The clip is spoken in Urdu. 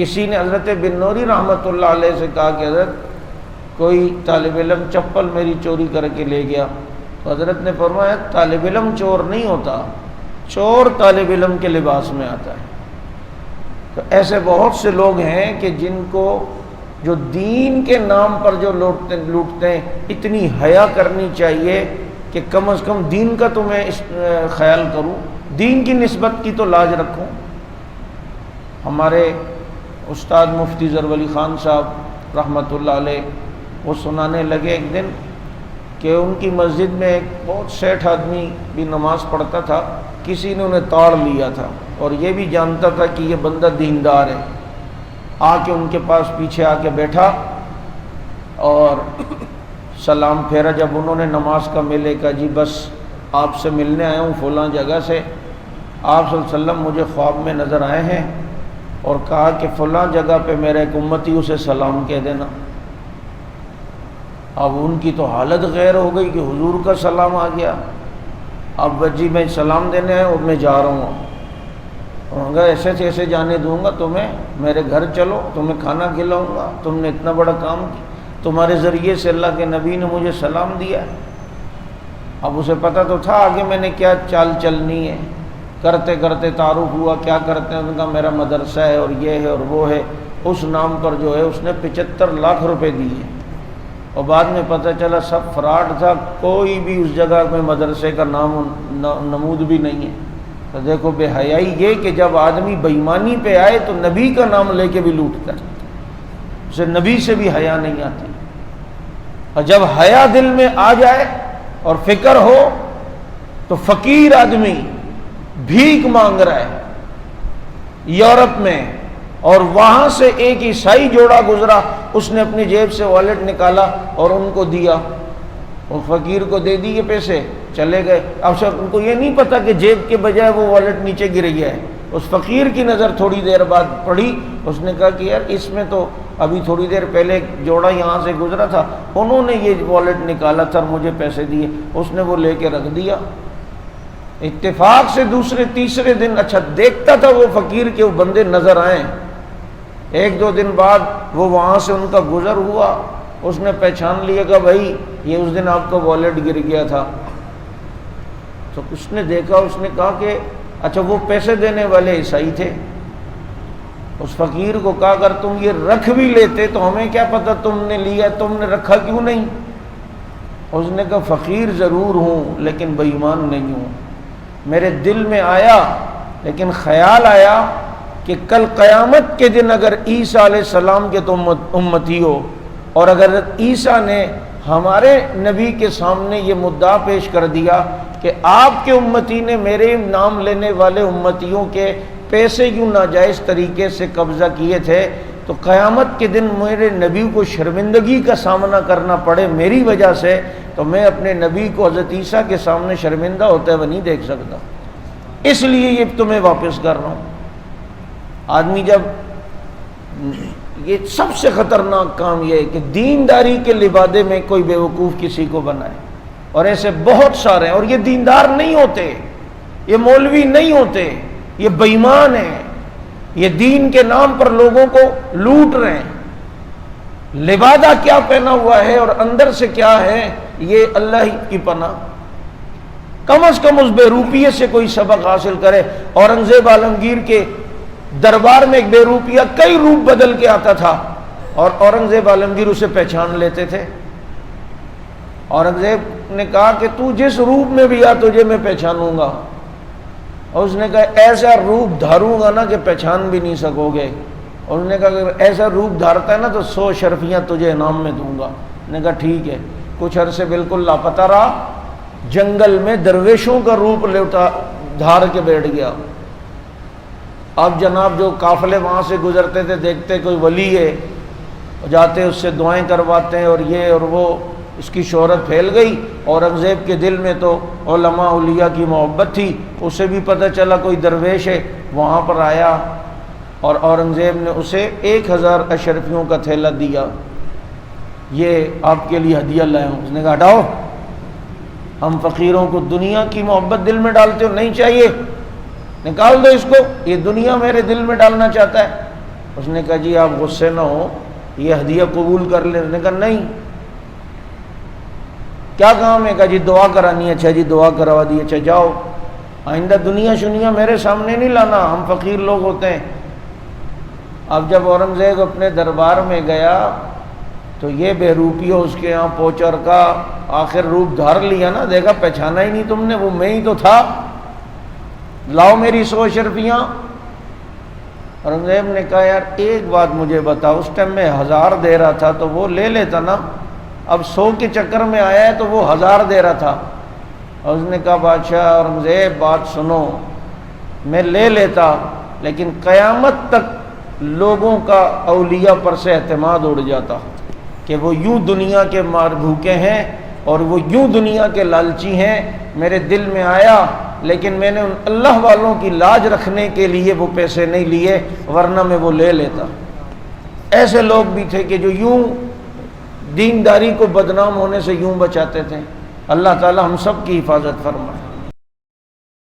کسی نے حضرت بن نوری رحمۃ اللہ علیہ سے کہا کہ حضرت کوئی طالب علم چپل میری چوری کر کے لے گیا، تو حضرت نے فرمایا طالب علم چور نہیں ہوتا، چور طالب علم کے لباس میں آتا ہے۔ تو ایسے بہت سے لوگ ہیں کہ جن کو جو دین کے نام پر جو لوٹتے ہیں، اتنی حیا کرنی چاہیے کہ کم از کم دین کا تو میں خیال کروں، دین کی نسبت کی تو لاج رکھوں۔ ہمارے استاد مفتی ظفر علی خان صاحب رحمۃ اللہ علیہ وہ سنانے لگے ایک دن کہ ان کی مسجد میں ایک بہت سیٹھ آدمی بھی نماز پڑھتا تھا، کسی نے انہیں تاڑ لیا تھا اور یہ بھی جانتا تھا کہ یہ بندہ دیندار ہے، آ کے ان کے پاس پیچھے آ کے بیٹھا اور سلام پھیرا۔ جب انہوں نے نماز کا ملے کہا جی بس آپ سے ملنے آیا ہوں فلاں جگہ سے، آپ صلی اللہ علیہ وسلم مجھے خواب میں نظر آئے ہیں اور کہا کہ فلاں جگہ پہ میرا ایک امتی اسے سلام کہہ دینا۔ اب ان کی تو حالت غیر ہو گئی کہ حضور کا سلام آ گیا، اب جی میں سلام دینے آیا اور میں جا رہا ہوں، انہوں نے ایسے سے ایسے جانے دوں گا تمہیں، میرے گھر چلو تمہیں کھانا کھلاؤں گا، تم نے اتنا بڑا کام کیا، تمہارے ذریعے سے اللہ کے نبی نے مجھے سلام دیا ہے۔ اب اسے پتہ تو تھا آگے میں نے کیا چال چلنی ہے، کرتے کرتے تعارف ہوا کیا کرتے ہیں، انہوں نے کہا میرا مدرسہ ہے اور یہ ہے اور وہ ہے، اس نام پر جو ہے اس نے 75 لاکھ روپے دیے، اور بعد میں پتہ چلا سب فراڈ تھا، کوئی بھی اس جگہ میں مدرسے کا نام نمود بھی نہیں ہے۔ تو دیکھو بے حیائی یہ کہ جب آدمی بےایمانی پہ آئے تو نبی کا نام لے کے بھی لوٹتا ہے، اسے نبی سے بھی حیا نہیں آتی، اور جب حیا دل میں آ جائے اور فکر ہو تو فقیر آدمی بھیک مانگ رہا ہے یورپ میں، اور وہاں سے ایک عیسائی جوڑا گزرا، اس نے اپنی جیب سے والیٹ نکالا اور ان کو دیا، اور فقیر کو دے دیے پیسے، چلے گئے۔ اب سب ان کو یہ نہیں پتا کہ جیب کے بجائے وہ والیٹ نیچے گر گیا ہے۔ اس فقیر کی نظر تھوڑی دیر بعد پڑی، اس نے کہا کہ یار اس میں تو ابھی تھوڑی دیر پہلے ایک جوڑا یہاں سے گزرا تھا، انہوں نے یہ والیٹ نکالا تھا اور مجھے پیسے دیے، اس نے وہ لے کے رکھ دیا۔ اتفاق سے دوسرے تیسرے دن اچھا دیکھتا تھا وہ فقیر کے وہ بندے نظر آئیں، ایک دو دن بعد وہ وہاں سے ان کا گزر ہوا، اس نے پہچان لیا کہ بھائی یہ اس دن آپ کا والیٹ گر گیا تھا۔ تو اس نے دیکھا، اس نے کہا کہ اچھا وہ پیسے دینے والے عیسائی تھے۔ اس فقیر کو کہا اگر تم یہ رکھ بھی لیتے تو ہمیں کیا پتہ تم نے لیا، تم نے رکھا کیوں نہیں؟ اس نے کہا فقیر ضرور ہوں لیکن بے ایمان نہیں ہوں، میرے دل میں آیا لیکن خیال آیا کہ کل قیامت کے دن اگر عیسیٰ علیہ السلام کے تم امتی ہو، اور اگر عیسیٰ نے ہمارے نبی کے سامنے یہ مدعا پیش کر دیا کہ آپ کے امتی نے میرے نام لینے والے امتیوں کے پیسے کیوں ناجائز طریقے سے قبضہ کیے تھے، تو قیامت کے دن میرے نبی کو شرمندگی کا سامنا کرنا پڑے میری وجہ سے، تو میں اپنے نبی کو حضرت عیسیٰ کے سامنے شرمندہ ہوتے ہوئے نہیں دیکھ سکتا، اس لیے یہ تمہیں واپس کر رہا ہوں۔ آدمی جب یہ سب سے خطرناک کام یہ ہے کہ دینداری کے لبادے میں کوئی بیوقوف کسی کو بنائے، اور ایسے بہت سارے ہیں، اور یہ دیندار نہیں ہوتے، یہ مولوی نہیں ہوتے، یہ بے ایمان ہیں، یہ دین کے نام پر لوگوں کو لوٹ رہے ہیں، لبادہ کیا پہنا ہوا ہے اور اندر سے کیا ہے یہ اللہ ہی کی پناہ۔ کم از کم اس بے روپیے سے کوئی سبق حاصل کرے۔ اورنگزیب عالمگیر کے دربار میں ایک بے روپیہ کئی روپ بدل کے آتا تھا، اور اورنگزیب عالمگیر اسے پہچان لیتے تھے۔ اورنگزیب نے کہا کہ تو جس روپ میں بھی آ تجھے میں پہچانوں گا، اور اس نے کہا ایسا روپ دھاروں گا نا کہ پہچان بھی نہیں سکو گے۔ اور اس نے کہا اگر ایسا روپ دھارتا ہے نا تو 100 شرفیاں تجھے انعام میں دوں گا۔ نے کہا ٹھیک ہے۔ کچھ عرصے بالکل لاپتہ رہا، جنگل میں درویشوں کا روپ دھار کے بیٹھ گیا۔ اب جناب جو قافلے وہاں سے گزرتے تھے دیکھتے کوئی ولی ہے، جاتے اس سے دعائیں کرواتے ہیں، اور یہ اور وہ، اس کی شہرت پھیل گئی۔ اورنگزیب کے دل میں تو علماء اولیاء کی محبت تھی، اسے بھی پتہ چلا کوئی درویش ہے، وہاں پر آیا، اور اورنگزیب نے اسے 1000 اشرفیوں کا تھیلا دیا، یہ آپ کے لیے ہدیہ لائے ہوں۔ اس نے کہا ہٹاؤ، ہم فقیروں کو دنیا کی محبت دل میں ڈالتے ہو، نہیں چاہیے، نکال دو اس کو، یہ دنیا میرے دل میں ڈالنا چاہتا ہے۔ اس نے کہا جی آپ غصے نہ ہو، یہ ہدیہ قبول کر لیں۔ اس نے کہا نہیں، کیا کام ہے؟ کہا جی دعا کرانی ہے۔ اچھا جی دعا کروا دی، اچھا جاؤ، آئندہ دنیا شنیا میرے سامنے نہیں لانا، ہم فقیر لوگ ہوتے ہیں۔ اب جب اورنگزیب اپنے دربار میں گیا تو یہ بے روپیوں اس کے یہاں پہنچا اور کہا، آخر روپ دھار لیا نا، دیکھا پہچانا ہی نہیں تم نے، وہ میں ہی تو تھا، لاؤ میری 100 اشرفیاں۔ اورنگزیب نے کہا یار ایک بات مجھے بتا، اس ٹائم میں 1000 دے رہا تھا تو وہ لے لیتا نا، اب 100 کے چکر میں آیا ہے تو وہ 1000 دے رہا تھا۔ اور اس نے کہا بادشاہ اورنگزیب بات سنو، میں لے لیتا لیکن قیامت تک لوگوں کا اولیاء پر سے اعتماد اڑ جاتا کہ وہ یوں دنیا کے مار بھوکے ہیں اور وہ یوں دنیا کے لالچی ہیں۔ میرے دل میں آیا لیکن میں نے ان اللہ والوں کی لاج رکھنے کے لیے وہ پیسے نہیں لیے، ورنہ میں وہ لے لیتا۔ ایسے لوگ بھی تھے کہ جو یوں دینداری کو بدنام ہونے سے یوں بچاتے تھے۔ اللہ تعالی ہم سب کی حفاظت فرمائے۔